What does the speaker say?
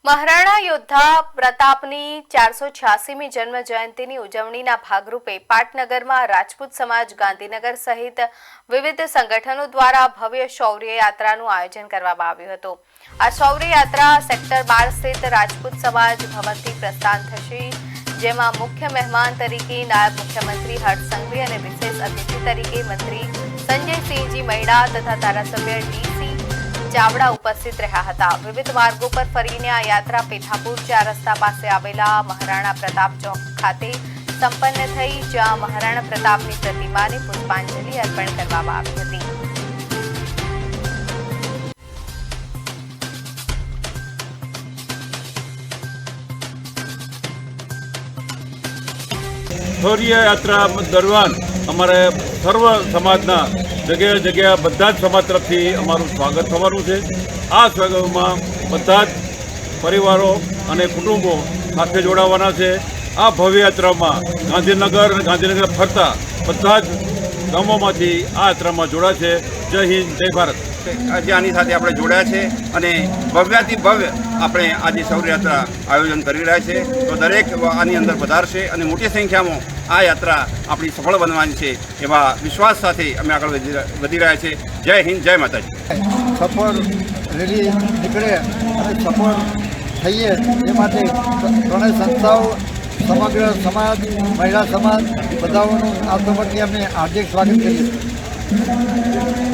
મહારાણા યોદ્ધા પ્રતાપની 486મી જન્મ જયંતિની ઉજવણીના ભાગરૂપે પાટનગરમાં રાજપૂત સમાજ ગાંધીનગર સહિત વિવિધ સંગઠનો દ્વારા ભવ્ય શૌર્ય યાત્રાનું આયોજન કરવામાં આવ્યું હતું। આ શૌર્ય યાત્રા સેક્ટર 12 સ્થિત રાજપૂત સમાજ ભવનથી પ્રસ્થાન થશે, જેમાં મુખ્ય મહેમાન તરીકે નાયબ મુખ્યમંત્રી હર્ષ સંઘવી અને વિશેષ અતિથિ તરીકે મંત્રી સંજયસિંહજી મૈડા તથા ધારાસભ્ય ડીસી ચાવડા ઉપસ્થિત રહ્યા હતા। વિવિધ માર્ગો પર ફરીને આ યાત્રા પેથાપુર 4 રસ્તા પાસે આવેલા મહારાણા પ્રતાપ ચોક ખાતે સંપન્ન થઈ, જ્યાં મહારાણા પ્રતાપની પ્રતિમાને પુષ્પાંજલિ અર્પણ કરવામાં આવી હતી। શૌર્ય યાત્રા દરમિયાન અમારે સર્વ સમાજના જગ્યા જગ્યા બધા જ સમાજ તરફથી અમારું સ્વાગત થવાનું છે। આ સ્વાગતમાં બધા જ પરિવારો અને કુટુંબો સાથે જોડાવાના છે। આ ભવ્ય યાત્રામાં ગાંધીનગર અને ગાંધીનગર ફરતા બધા જ ગામોમાંથી આ યાત્રામાં જોડાશે। જય હિન્દ, જય ભારત। આજે આની સાથે આપણે જોડાયા છે અને ભવ્યાથી ભવ્ય આપણે આજે શૌર્ય યાત્રા આયોજન કરી રહ્યા છે, તો દરેક આની અંદર પધારશે અને મોટી સંખ્યામાં આ યાત્રા આપણી સફળ બનવાની છે એવા વિશ્વાસ સાથે અમે આગળ વધી રહ્યા છે। જય હિન્દ, જય માતાજી। સફળ રેલી નીકળે અને સફળ થઈએ એ માટે ત્રણેય સંસ્થાઓ, સમગ્ર સમાજ, મહિલા સમાજ બધાઓનું આ સમયથી અમે હાર્દિક સ્વાગત કરીએ છીએ।